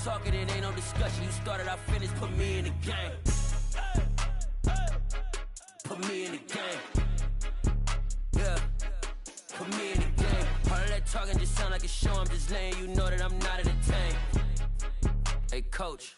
talking, it ain't no discussion. You started, I finished, put me in the game. Put me in the game. Yeah. Put me in the game. All of that talking just sound like a show. I'm just letting you know that I'm not entertained. Hey, coach.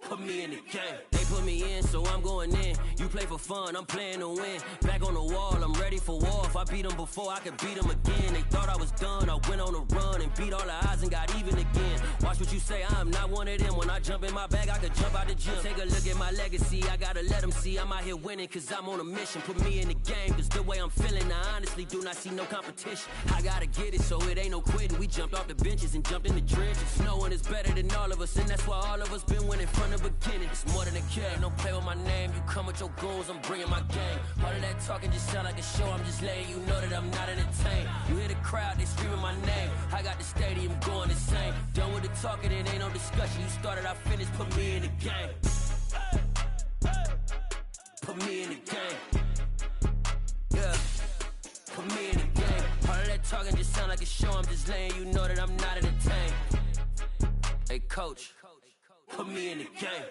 Put me in the game. They put me in, so I'm going in. You play for fun, I'm playing to win. Back on the wall, I'm ready for war. If I beat them before, I could beat them again. They thought I was done, I went on a run and beat all the odds and got even again. Watch what you say, I'm not one of them. When I jump in my bag, I could jump out the gym. Take a look at my legacy, I gotta let them see I'm out here winning, cause I'm on a mission. Put me in the game, cause the way I'm feeling, I honestly do not see no competition. I gotta get it, so it ain't no quitting. We jumped off the benches and jumped in the trenches. No one is better than all of us, and that's why all of us been winning from the beginning. It's more than a game, don't play with my name. You come with your goons, I'm bringing my game. All of that talking just sound like a show. I'm just letting you know that I'm not entertained. You hear the crowd, they screaming my name. I got the stadium going insane. Done with the talking, it ain't no discussion. You started, I finished, put me in the game. Put me in the game. Yeah. Put me in the game. All of that talking just sound like a show. I'm just letting you know that I'm not entertained. Hey, coach. Put me in the game.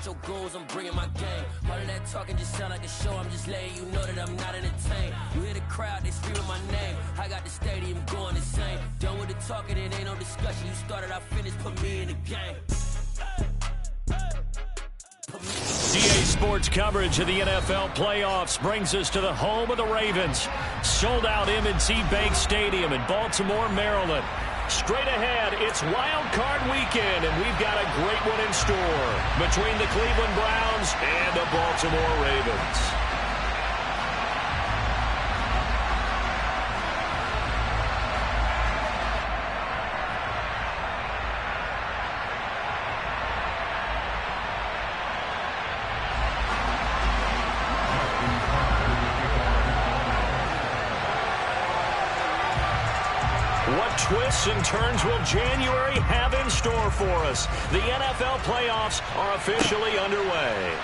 Your goons, I'm bringing my game. All of that talking just sound like a show. I'm just letting you know that I'm not entertained. You hear the crowd, they screaming my name. I got the stadium going insane. Done with the talking, it ain't no discussion. You started, I finished, put me in the game. DA Sports coverage of the NFL playoffs brings us to the home of the Ravens. Sold out M&T Bank Stadium in Baltimore, Maryland. Straight ahead, it's Wild Card Weekend, and we've got a great one in store between the Cleveland Browns and the Baltimore Ravens. What twists and turns will January have in store for us? The NFL playoffs are officially underway.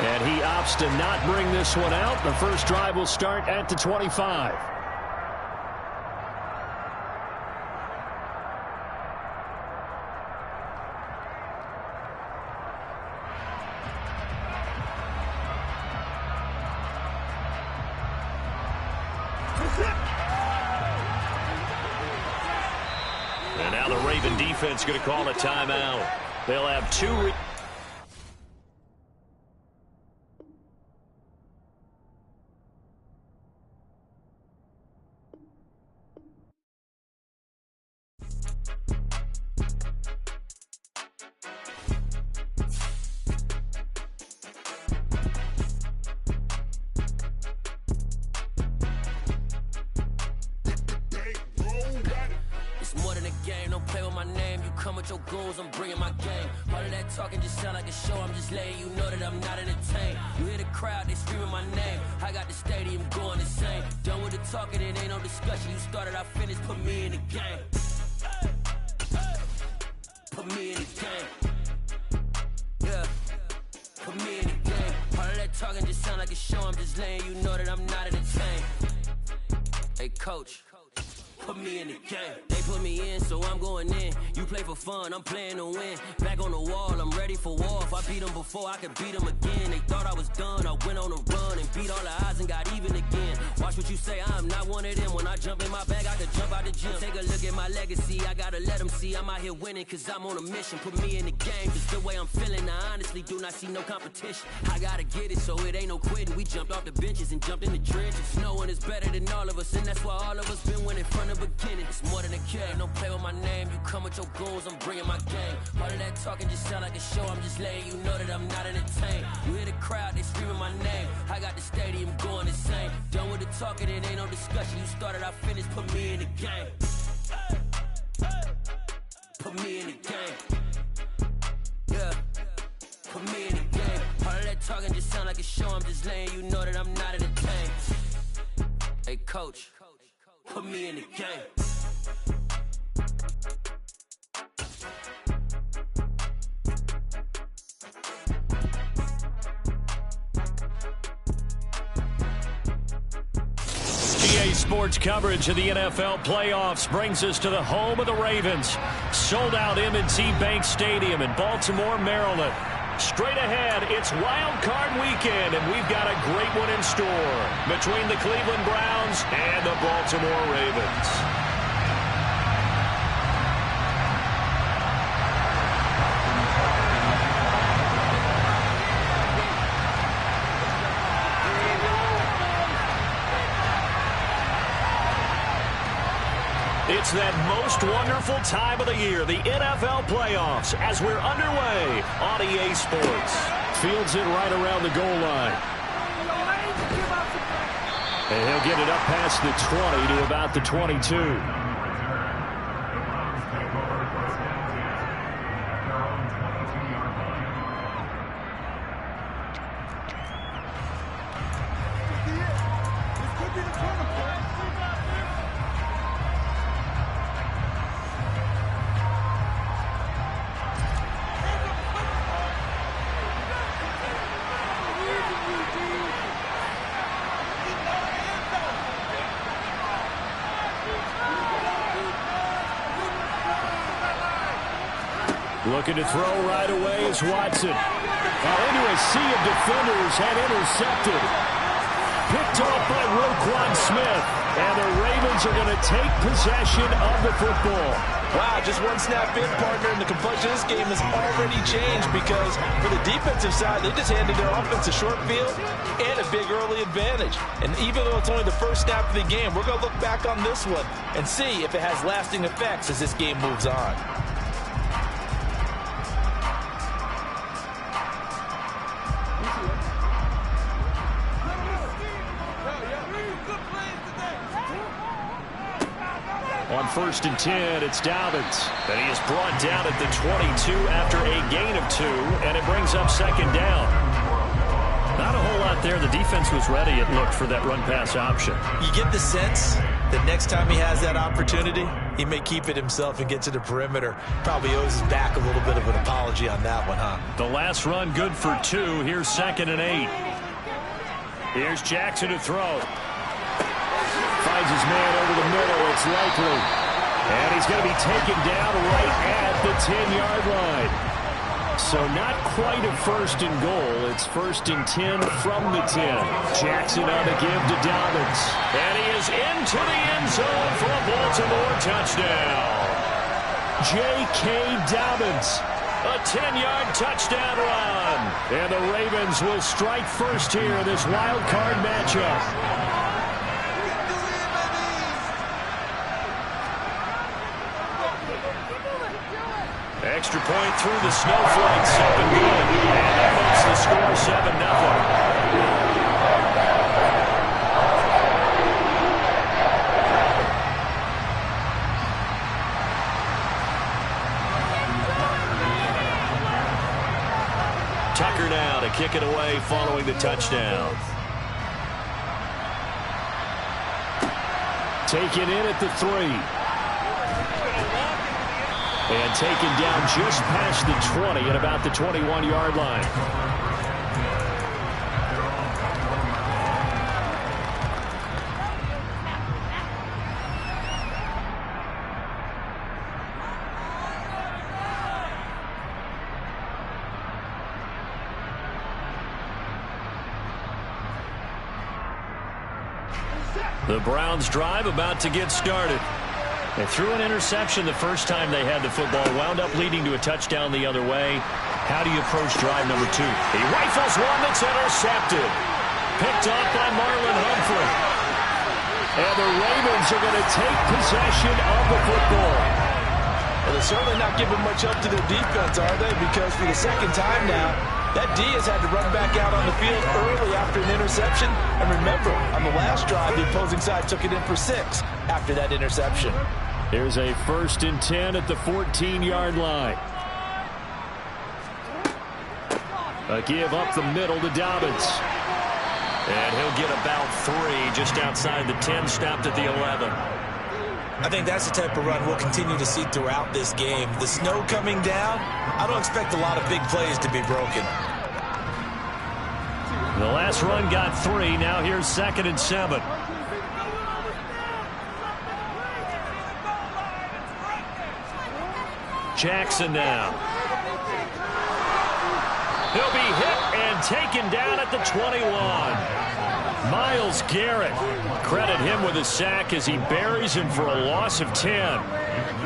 And he opts to not bring this one out. The first drive will start at the 25. And now the Raven defense going to call a timeout. They'll have two. Your goons, I'm bringing my game. All of that talking just sound like a show. I'm just letting you know that I'm not entertained. You hear the crowd, they screaming my name. I got the stadium going insane. Done with the talking, it ain't no discussion. You started, I finished, put me in the game. Put me in the game. Yeah. Put me in the game. All of that talking just sound like a show. I'm just letting you know that I'm not entertained. Hey, coach. Put me in the game. They put me in, so I'm going in. You play for fun, I'm playing to win. Back on the wall, I'm ready for war. If I beat them before, I could beat them again. They thought I was done, I went on a run and beat all the odds and got even again. Watch what you say, I'm not one of them. When I jump in my bag, I could jump out the gym. Take a look at my legacy, I gotta let them see I'm out here winning, cause I'm on a mission. Put me in the game, cause the way I'm feeling, I honestly do not see no competition. I gotta get it, so it ain't no quitting. We jumped off the benches and jumped in the trenches. No one is better than all of us, and that's why all of us been winning from the beginning. It's more than a game, don't play with my name. You come with your goons, I'm bringing my game. All of that talking just sound like a show. I'm just letting you know that I'm not entertained. You hear the crowd, they screaming my name. I got the stadium going insane. Done with the talking, it ain't no discussion. You started, I finished, put me in the game. talking show, I'm just letting you know that I'm not in the tank. Hey, coach, put me in the game. Sports coverage of the NFL playoffs brings us to the home of the Ravens. Sold out M&T Bank Stadium in Baltimore, Maryland. Straight ahead, it's Wild Card Weekend, and we've got a great one in store between the Cleveland Browns and the Baltimore Ravens. It's that most wonderful time of the year, the NFL playoffs, as we're underway on EA Sports. Fields it right around the goal line. And he'll get it up past the 20 to about the 22. Looking to throw right away is Watson. Into a sea of defenders and intercepted. Picked off by Roquan Smith. And the Ravens are going to take possession of the football. Wow, just one snap in, partner, and the complexion of this game has already changed because for the defensive side, they just handed their offense a short field and a big early advantage. And even though it's only the first snap of the game, we're going to look back on this one and see if it has lasting effects as this game moves on. On 1st and 10, it's Dobbins. And he is brought down at the 22 after a gain of 2, and it brings up 2nd down. Not a whole lot there. The defense was ready, it looked, for that run-pass option. You get the sense that next time he has that opportunity, he may keep it himself and get to the perimeter. Probably owes his back a little bit of an apology on that one, huh? The last run good for 2. Here's 2nd and 8. Here's Jackson to throw. Finds his man over the middle. It's likely. And he's going to be taken down right at the 10-yard line. So not quite a 1st and goal. It's 1st and 10 from the 10. Jackson on the give to Dobbins. And he is into the end zone for a Baltimore touchdown. J.K. Dobbins. A 10-yard touchdown run. And the Ravens will strike first here in this wild card matchup. Extra point through the snowflakes. Up and good. And that makes the score 7-0. Tucker now to kick it away following the touchdown. Taken in at the 3. And taken down just past the 20 at about the 21-yard line. The Browns drive about to get started. They threw an interception the first time they had the football, wound up leading to a touchdown the other way. How do you approach drive number 2? He rifles one that's intercepted. Picked off by Marlon Humphrey. And the Ravens are going to take possession of the football. Well, they're certainly not giving much up to their defense, are they? Because for the second time now, that D has had to run back out on the field early after an interception. And remember, on the last drive, the opposing side took it in for 6 after that interception. Here's a 1st and 10 at the 14-yard line. A give up the middle to Dobbins. And he'll get about 3 just outside the 10, stopped at the 11. I think that's the type of run we'll continue to see throughout this game. The snow coming down, I don't expect a lot of big plays to be broken. The last run got 3. Now here's 2nd and 7. Jackson now. He'll be hit and taken down at the 21. Myles Garrett. Credit him with a sack as he buries him for a loss of 10.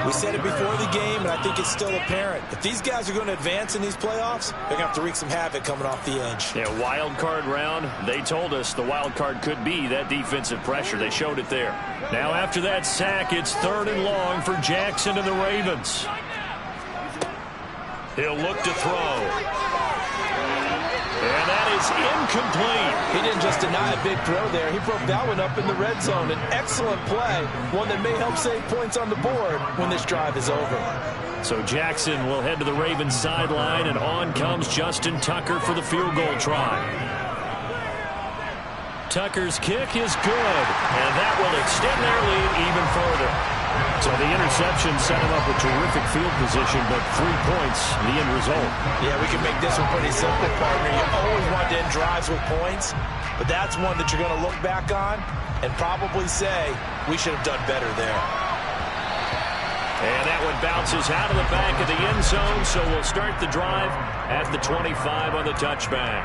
We said it before the game, and I think it's still apparent. If these guys are going to advance in these playoffs, they're going to have to wreak some havoc coming off the edge. Yeah, wild card round. They told us the wild card could be that defensive pressure. They showed it there. Now after that sack, it's 3rd and long for Jackson and the Ravens. He'll look to throw. And that is incomplete. He didn't just deny a big throw there. He broke that one up in the red zone. An excellent play, one that may help save points on the board when this drive is over. So Jackson will head to the Ravens sideline, and on comes Justin Tucker for the field goal try. Tucker's kick is good, and that will extend their lead even further. So the interception set him up with terrific field position, but 3 points, the end result. Yeah, we can make this one pretty simple, partner. You always want to end drives with points, but that's one that you're going to look back on and probably say, we should have done better there. And that one bounces out of the back of the end zone, so we'll start the drive at the 25 on the touchback.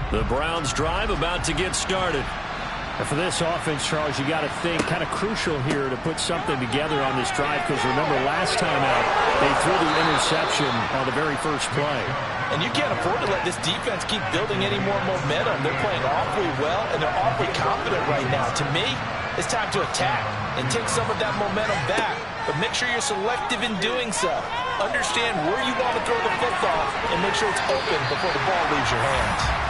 The Browns drive about to get started. And for this offense, Charles, you got to think kind of crucial here to put something together on this drive, because remember last time out they threw the interception on the very first play. And you can't afford to let this defense keep building any more momentum. They're playing awfully well, and they're awfully confident right now. To me, it's time to attack and take some of that momentum back, but make sure you're selective in doing so. Understand where you want to throw the football and make sure it's open before the ball leaves your hands.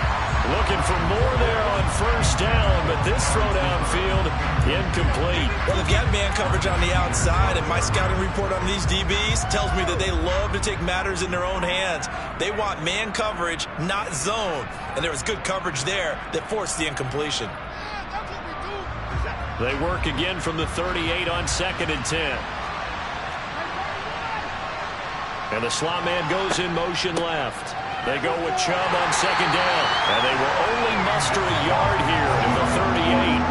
Looking for more there on 1st down, but this throw downfield, incomplete. Well, they've got man coverage on the outside, and my scouting report on these DBs tells me that they love to take matters in their own hands. They want man coverage, not zone. And there was good coverage there that forced the incompletion. They work again from the 38 on 2nd and 10. And the slot man goes in motion left. They go with Chubb on 2nd down, and they will only muster a yard here in the 38.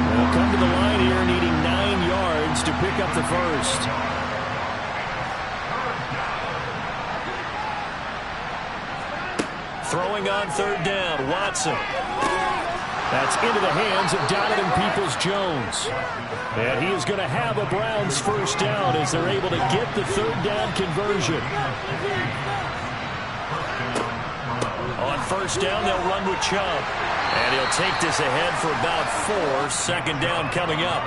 They'll come to the line here needing 9 yards to pick up the first. Throwing on 3rd down, Watson. That's into the hands of Donovan Peoples-Jones. And he is going to have a Browns 1st down as they're able to get the 3rd down conversion. On 1st down, they'll run with Chubb. And he'll take this ahead for about 4. 2nd down coming up.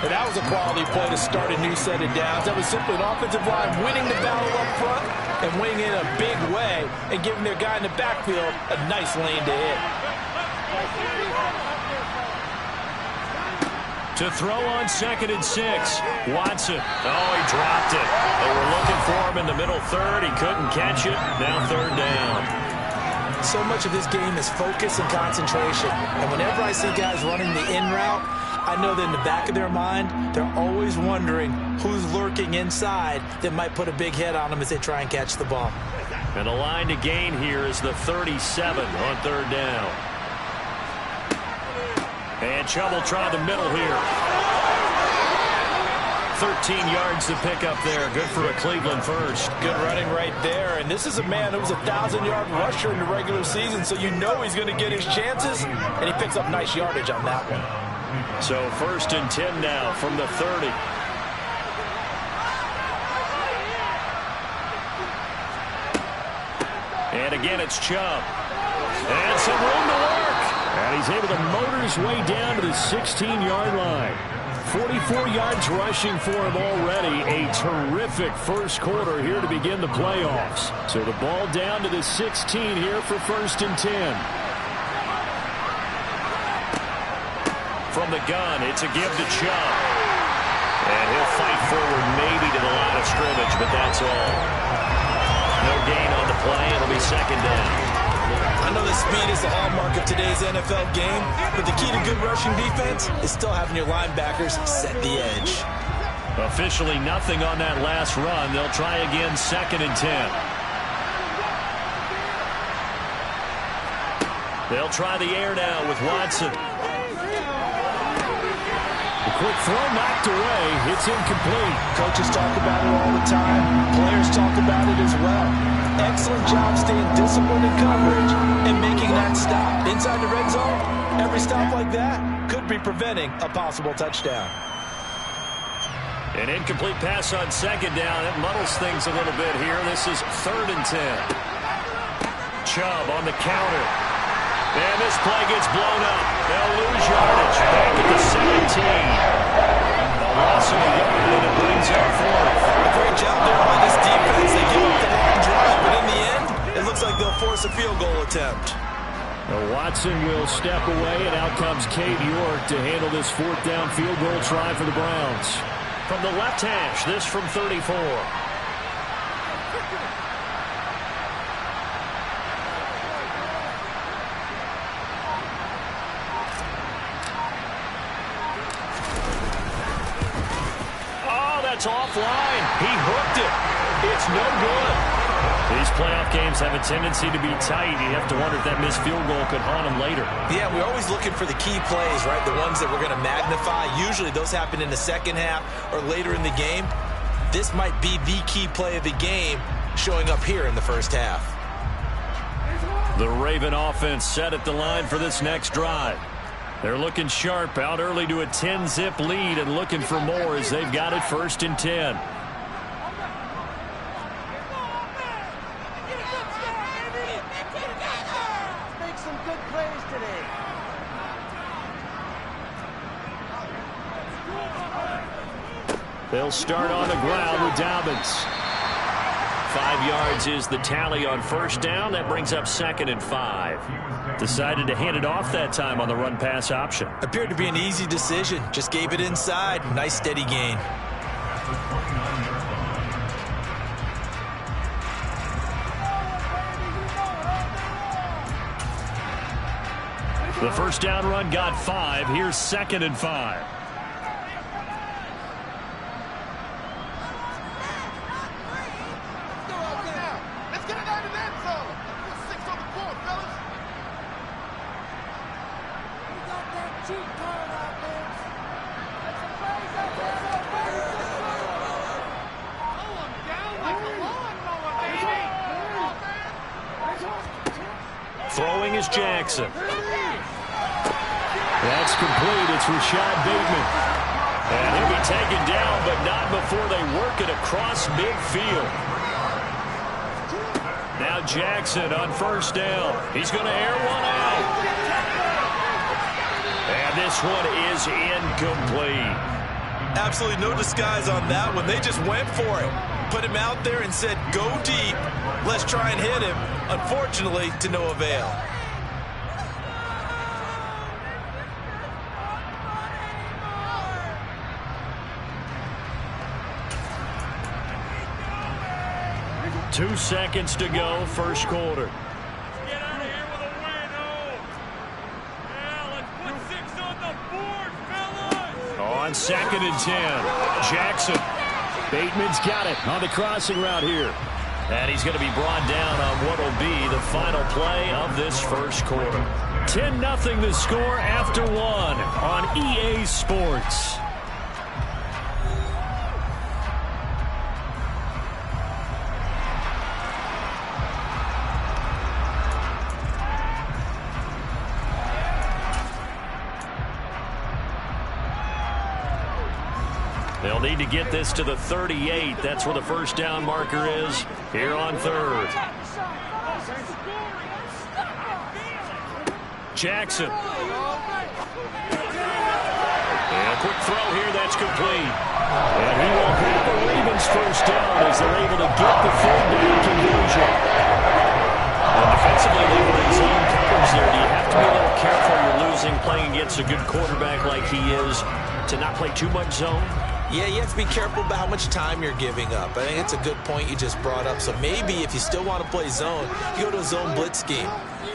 And that was a quality play to start a new set of downs. That was simply an offensive line winning the battle up front and winning in a big way and giving their guy in the backfield a nice lane to hit. To throw on 2nd and 6. Watson. Oh, he dropped it. They were looking for him in the middle 3rd. He couldn't catch it. Now 3rd down. So much of this game is focus and concentration. And whenever I see guys running the in route, I know that in the back of their mind, they're always wondering who's lurking inside that might put a big hit on them as they try and catch the ball. And the line to gain here is the 37 on 3rd down. And Chubb will try the middle here. 13 yards to pick up there. Good for a Cleveland first. Good running right there. And this is a man who was a 1,000-yard rusher in the regular season, so you know he's going to get his chances, and he picks up nice yardage on that one. So 1st and 10 now from the 30. And again, it's Chubb. And some room to work. And he's able to motor his way down to the 16-yard line. 44 yards rushing for him already. A terrific first quarter here to begin the playoffs. So the ball down to the 16 here for 1st and 10. From the gun, it's a give to Chubb. forward maybe to the line of scrimmage, but that's all. No gain on the play. It'll be second down. I know that speed is the hallmark of today's NFL game, but the key to good rushing defense is still having your linebackers set the edge. Officially nothing on that last run. They'll try again, 2nd and 10. They'll try the air now with Watson. A quick throw knocked away. It's incomplete. Coaches talk about it all the time. Players talk about it as well. Excellent job staying disciplined in coverage and making that stop. Inside the red zone, every stop like that could be preventing a possible touchdown. An incomplete pass on 2nd down. It muddles things a little bit here. This is 3rd and 10. Chubb on the counter. And this play gets blown up. They'll lose yardage. Back at the 17. A loss of a yard, and it brings up 4th. A great job there by this defense. They give up the long drive, but in the end, it looks like they'll force a field goal attempt. Now Watson will step away, and out comes Cade York to handle this 4th down field goal try for the Browns. From the left hash, this from 34. It's offline. He hooked it. It's no good. These playoff games have a tendency to be tight. You have to wonder if that missed field goal could haunt him later. Yeah, we're always looking for the key plays, right? The ones that we're going to magnify. Usually those happen in the second half or later in the game. This might be the key play of the game showing up here in the first half. The Raven offense set at the line for this next drive. They're looking sharp, out early to a 10-zip lead and looking for more as they've got it 1st and 10. Make some good plays today. They'll start on the ground with Dobbins. 5 yards is the tally on 1st down. That brings up 2nd and 5. Decided to hand it off that time on the run-pass option. Appeared to be an easy decision. Just gave it inside. Nice steady gain. The 1st down run got 5. Here's 2nd and 5. Throwing is Jackson. That's complete. It's Rashad Bateman. And he'll be taken down, but not before they work it across midfield. Now Jackson on 1st down. He's going to air one out. And this one is incomplete. Absolutely no disguise on that one. They just went for it. Put him out there and said, go deep. Let's try and hit him. Unfortunately, to no avail. Two seconds to go, 1st quarter. Get out of here with a win, oh! Yeah, let's put 6 on the board, fellas! On 2nd and 10, Jackson. Bateman's got it on the crossing route here. And he's going to be brought down on what will be the final play of this 1st quarter. 10-0 the score after 1 on EA Sports. They'll need to get this to the 38. That's where the 1st down marker is here on 3rd. Jackson. And a quick throw here. That's complete. And he will have the Ravens 1st down as they're able to get the 3rd down conversion. And defensively, they were in zone coverage there. Do you have to be a little careful? You're losing playing against a good quarterback like he is to not play too much zone? Yeah, you have to be careful about how much time you're giving up. I think it's a good point you just brought up. So maybe if you still want to play zone, you go to a zone blitz scheme.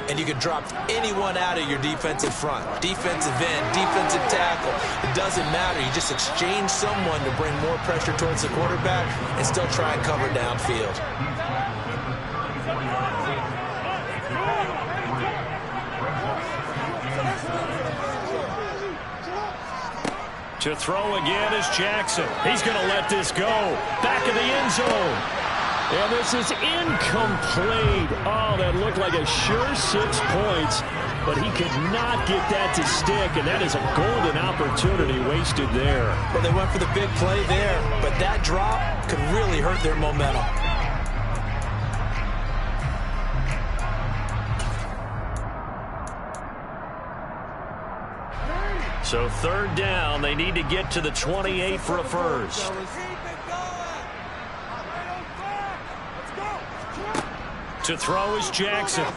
And you can drop anyone out of your defensive front. Defensive end, defensive tackle. It doesn't matter. You just exchange someone to bring more pressure towards the quarterback and still try and cover downfield. To throw again is Jackson. He's going to let this go. Back of the end zone. And this is incomplete. Oh, that looked like a sure 6 points, but he could not get that to stick, and that is a golden opportunity wasted there. Well, they went for the big play there, but that drop could really hurt their momentum. So 3rd down, they need to get to the 28 for a first. To throw is Jackson. And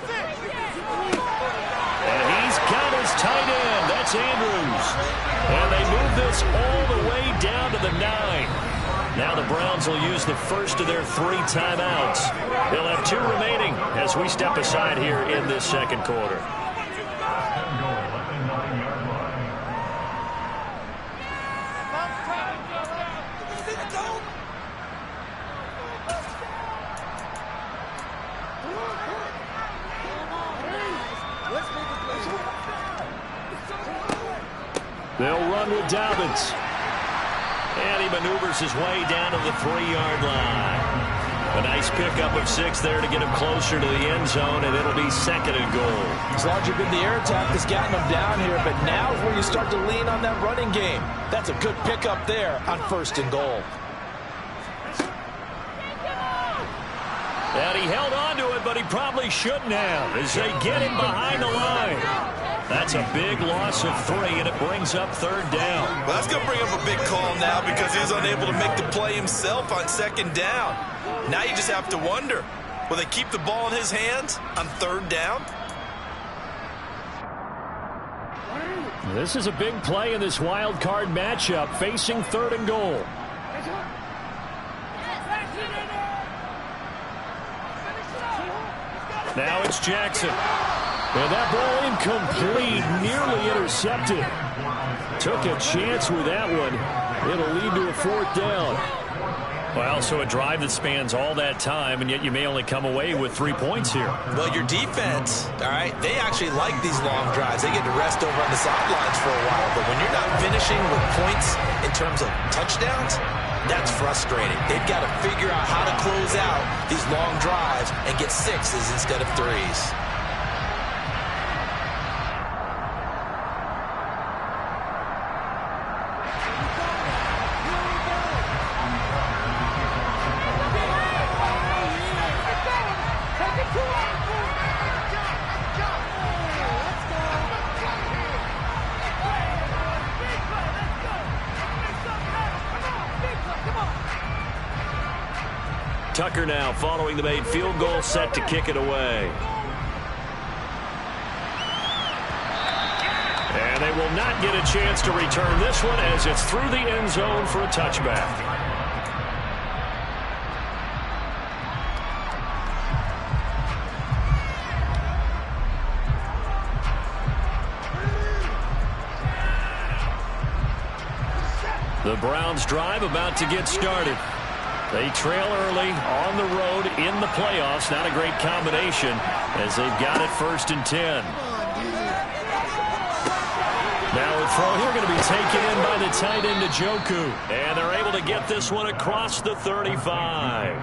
he's got his tight end. That's Andrews. And they move this all the way down to the 9. Now the Browns will use the first of their 3 timeouts. They'll have 2 remaining as we step aside here in this second quarter. They'll run with Dobbins. And he maneuvers his way down to the 3-yard line. A nice pickup of 6 there to get him closer to the end zone, and it'll be 2nd and goal. It's largely been the air attack that's gotten them down here, but now is where you start to lean on that running game. That's a good pickup there on 1st and goal. And he held on to it, but he probably shouldn't have as they get him behind the line. That's a big loss of 3, and it brings up 3rd down. Well, that's going to bring up a big call now because he was unable to make the play himself on 2nd down. Now you just have to wonder, will they keep the ball in his hands on 3rd down? This is a big play in this wild card matchup, facing 3rd and goal. Now it's Jackson. And that ball incomplete, nearly intercepted. Took a chance with that one. It'll lead to a 4th down. Well, so a drive that spans all that time, and yet you may only come away with 3 points here. Well, your defense, all right, they actually like these long drives. They get to rest over on the sidelines for a while. But when you're not finishing with points in terms of touchdowns, that's frustrating. They've got to figure out how to close out these long drives and get 6s instead of 3s. Tucker now following the made field goal, set to kick it away. And they will not get a chance to return this one as it's through the end zone for a touchback. The Browns drive about to get started. They trail early on the road in the playoffs. Not a great combination as they've got it 1st and 10. Now a throw here going to be taken in by the tight end Njoku. And they're able to get this one across the 35.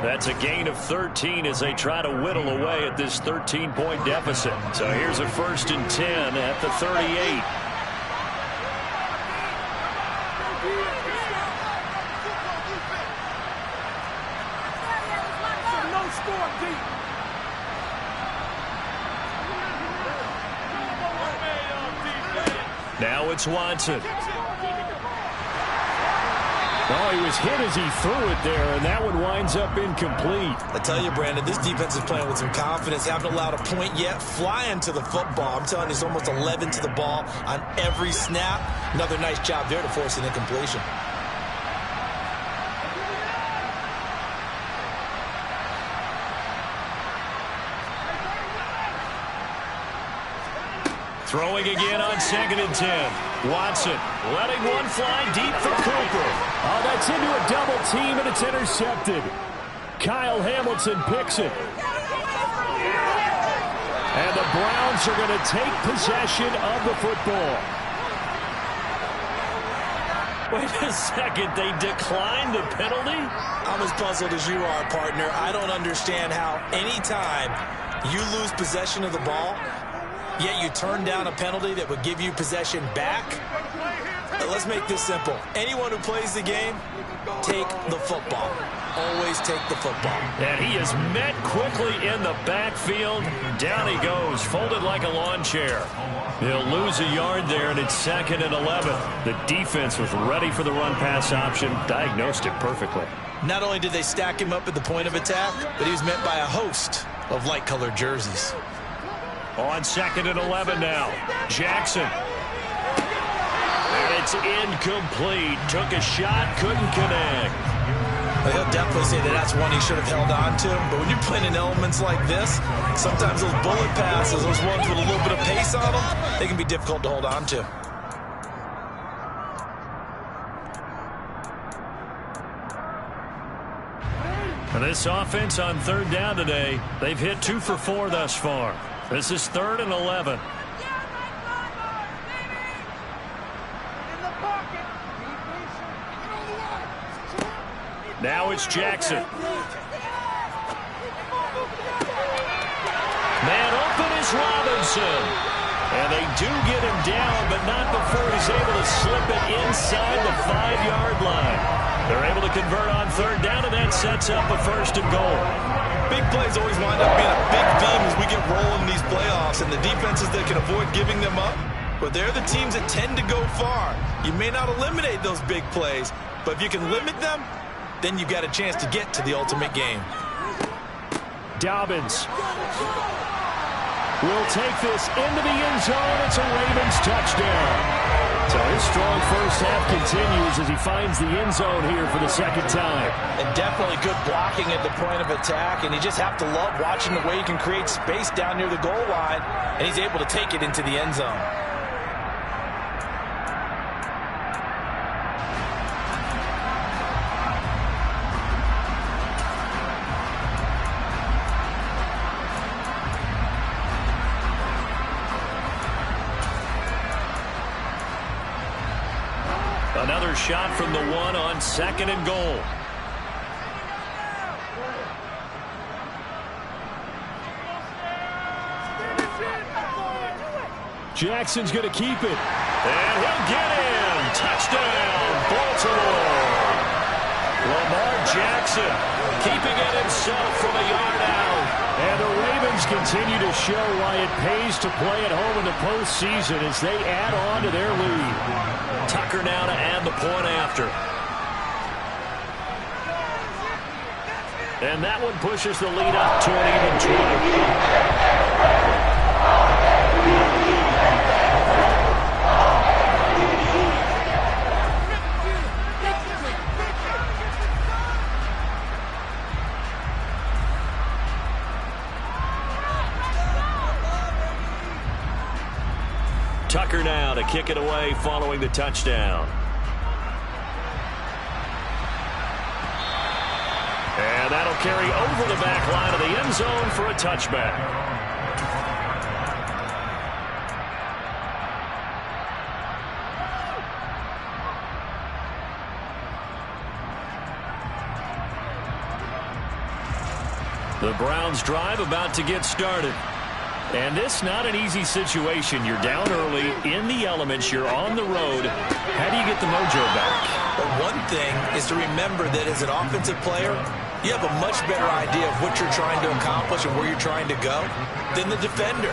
That's a gain of 13 as they try to whittle away at this 13-point deficit. So here's a 1st and 10 at the 38. Now it's Watson. Oh, he was hit as he threw it there, and that one winds up incomplete. I tell you, Brandon, this defense is playing with some confidence. Haven't allowed a point yet. Flying to the football. I'm telling you, it's almost 11 to the ball on every snap. Another nice job there to force an incompletion. Throwing again on 2nd and 10. Watson letting one fly deep for Cooper. Oh, that's into a double team, and it's intercepted. Kyle Hamilton picks it. And the Browns are going to take possession of the football. Wait a second, they declined the penalty? I'm as puzzled as you are, partner. I don't understand how anytime you lose possession of the ball, yet you turn down a penalty that would give you possession back. Let's make this simple. Anyone who plays the game, take the football. Always take the football. And he is met quickly in the backfield. Down he goes, folded like a lawn chair. He'll lose a yard there, and it's 2nd and 11. The defense was ready for the run-pass option, diagnosed it perfectly. Not only did they stack him up at the point of attack, but he was met by a host of light-colored jerseys. On 2nd and 11 now. Jackson. And it's incomplete. Took a shot, couldn't connect. Well, he'll definitely say that that's one he should have held on to. But when you're playing in elements like this, sometimes those bullet passes, those ones with a little bit of pace on them, they can be difficult to hold on to. And this offense on 3rd down today, they've hit 2 for 4 thus far. This is 3rd and 11. Now it's Jackson. Man open is Robinson. And they do get him down, but not before he's able to slip it inside the 5-yard line. They're able to convert on 3rd down, and that sets up a 1st and goal. Big plays always wind up being a big theme as we get rolling in these playoffs, and the defenses that can avoid giving them up, but they're the teams that tend to go far. You may not eliminate those big plays, but if you can limit them, then you've got a chance to get to the ultimate game. Dobbins will take this into the end zone. It's a Ravens touchdown. So his strong first half continues as he finds the end zone here for the 2nd time. And definitely good blocking at the point of attack, and you just have to love watching the way he can create space down near the goal line, and he's able to take it into the end zone. Another shot from the 1 on 2nd and goal. Jackson's going to keep it. And he'll get in. Touchdown, Baltimore. Lamar Jackson keeping it himself from a yard out. And the Ravens continue to show why it pays to play at home in the postseason as they add on to their lead. Tucker now to add the point after. And that one pushes the lead up to an even 20. Tucker now to kick it away following the touchdown. And that'll carry over the back line of the end zone for a touchback. The Browns drive about to get started. And this not an easy situation. You're down early, in the elements, you're on the road. How do you get the mojo back? Well, one thing is to remember that as an offensive player, you have a much better idea of what you're trying to accomplish and where you're trying to go than the defender.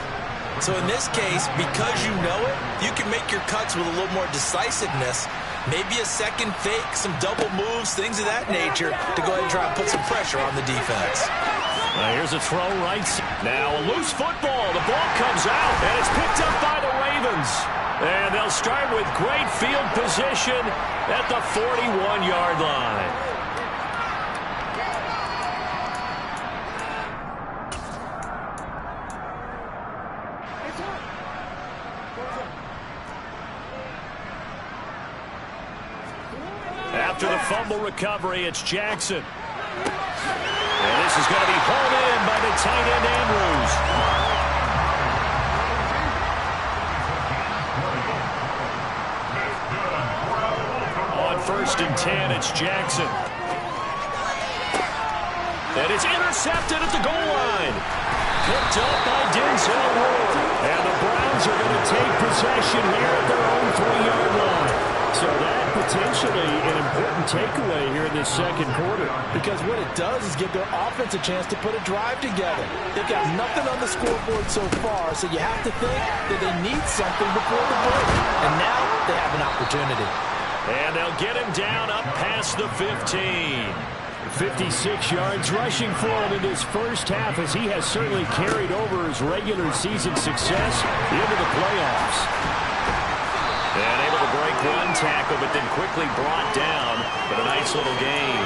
So in this case, because you know it, you can make your cuts with a little more decisiveness, maybe a second fake, some double moves, things of that nature, to go ahead and try and put some pressure on the defense. Here's a throw right. Now a loose football. The ball comes out, and it's picked up by the Ravens. And they'll start with great field position at the 41-yard line. fumble recovery. It's Jackson. And this is going to be hauled in by the tight end, Andrews. On 1st and 10, it's Jackson. And it's intercepted at the goal line. Picked up by Denzel Ward. And the Browns are going to take possession here at their own 3-yard line. So that potentially an important takeaway here in this second quarter. Because what it does is give their offense a chance to put a drive together. They've got nothing on the scoreboard so far, so you have to think that they need something before the break. And now they have an opportunity. And they'll get him down up past the 15. 56 yards rushing for him in this first half, as he has certainly carried over his regular season success into the playoffs. And able to break one tackle, but then quickly brought down. But a nice little gain.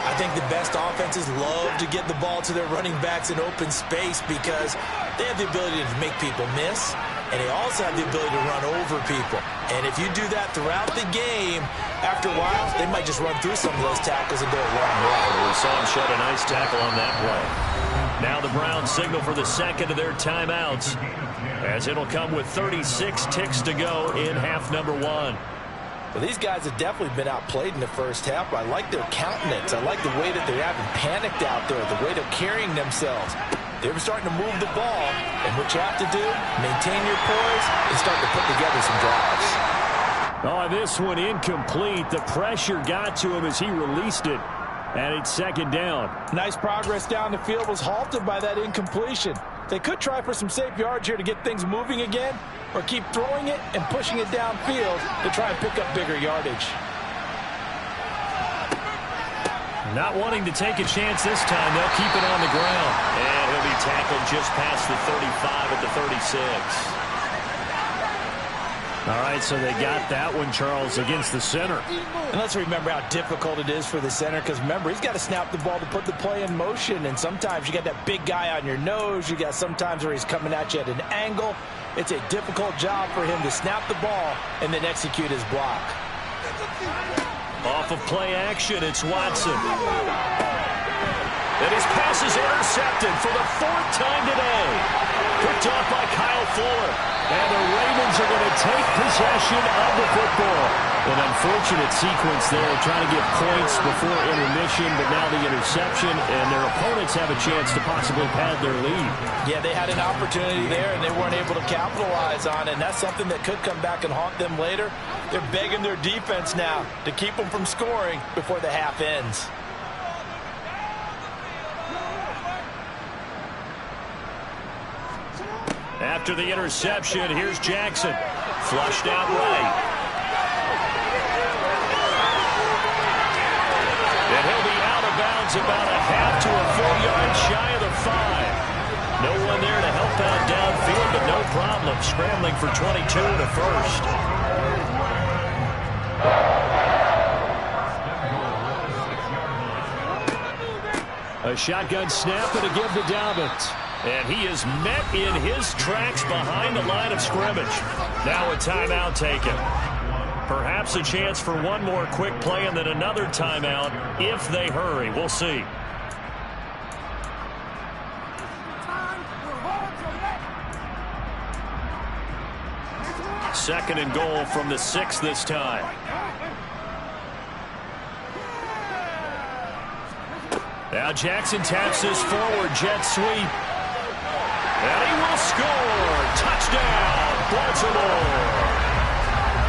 I think the best offenses love to get the ball to their running backs in open space because they have the ability to make people miss, and they also have the ability to run over people. And if you do that throughout the game, after a while, they might just run through some of those tackles and go a long way. We saw him shed a nice tackle on that play. Now the Browns signal for the second of their timeouts, as it'll come with 36 ticks to go in half number 1. Well, these guys have definitely been outplayed in the first half. I like their countenance. I like the way that they're having panicked out there, the way they're carrying themselves. They're starting to move the ball, and what you have to do, maintain your poise and start to put together some drives. Oh, this one incomplete. The pressure got to him as he released it, and it's second down. Nice progress down the field was halted by that incompletion. They could try for some safe yards here to get things moving again, or keep throwing it and pushing it downfield to try and pick up bigger yardage. Not wanting to take a chance this time, they'll keep it on the ground. And he'll be tackled just past the 35 at the 36. All right, so they got that one, Charles, against the center. And let's remember how difficult it is for the center, because remember, he's got to snap the ball to put the play in motion, and sometimes you got that big guy on your nose. You got sometimes where he's coming at you at an angle. It's a difficult job for him to snap the ball and then execute his block. Off of play action, it's Watson. And his pass is intercepted for the 4th time today. Picked off by Kyle Fuller. And the Ravens are going to take possession of the football. An unfortunate sequence there, trying to get points before intermission, but now the interception, and their opponents have a chance to possibly pad their lead. Yeah, they had an opportunity there, and they weren't able to capitalize on it, and that's something that could come back and haunt them later. They're begging their defense now to keep them from scoring before the half ends. After the interception, here's Jackson. Flushed out right. And he'll be out of bounds about a half to a full yard shy of the 5. No one there to help out downfield, but no problem. Scrambling for 22 and a first. A shotgun snap and a give to Dobbins. And he is met in his tracks behind the line of scrimmage. Now a timeout taken. Perhaps a chance for one more quick play and then another timeout if they hurry. We'll see. Second and goal from the 6 this time. Now Jackson taps this forward jet sweep. And he will score. Touchdown, Baltimore.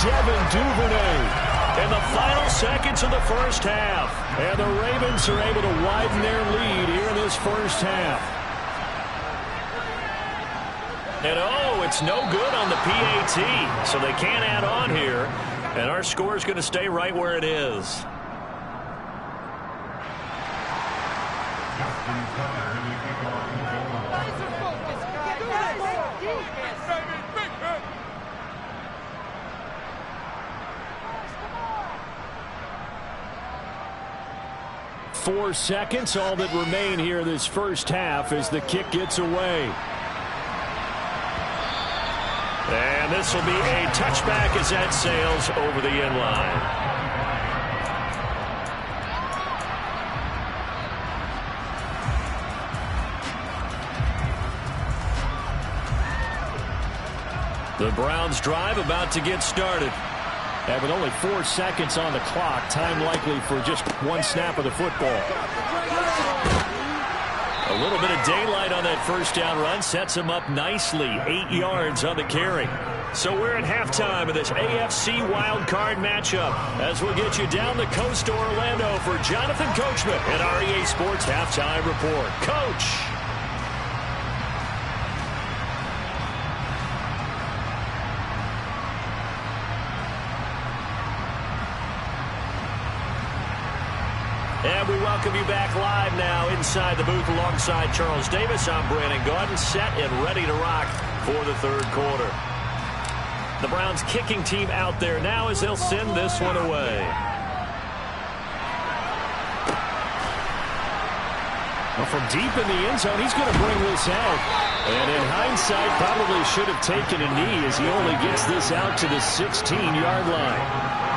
Devin Duvernay In the final seconds of the first half. And the Ravens are able to widen their lead here in this first half. And oh, it's no good on the PAT. So they can't add on here. And our score is going to stay right where it is. Four seconds, all that remain here this first half as the kick gets away. And this will be a touchback as that sails over the end line. The Browns drive about to get started. And with only 4 seconds on the clock, time likely for just one snap of the football. A little bit of daylight on that first down run sets him up nicely. 8 yards on the carry. So we're at halftime of this AFC wildcard matchup as we'll get you down the coast to Orlando for Jonathan Coachman at our EA Sports Halftime Report. Coach! And we welcome you back live now inside the booth alongside Charles Davis. I'm Brandon Gaudin, set and ready to rock for the third quarter. The Browns kicking team out there now as they'll send this one away. Well, from deep in the end zone, he's going to bring this out. And in hindsight, probably should have taken a knee as he only gets this out to the 16-yard line.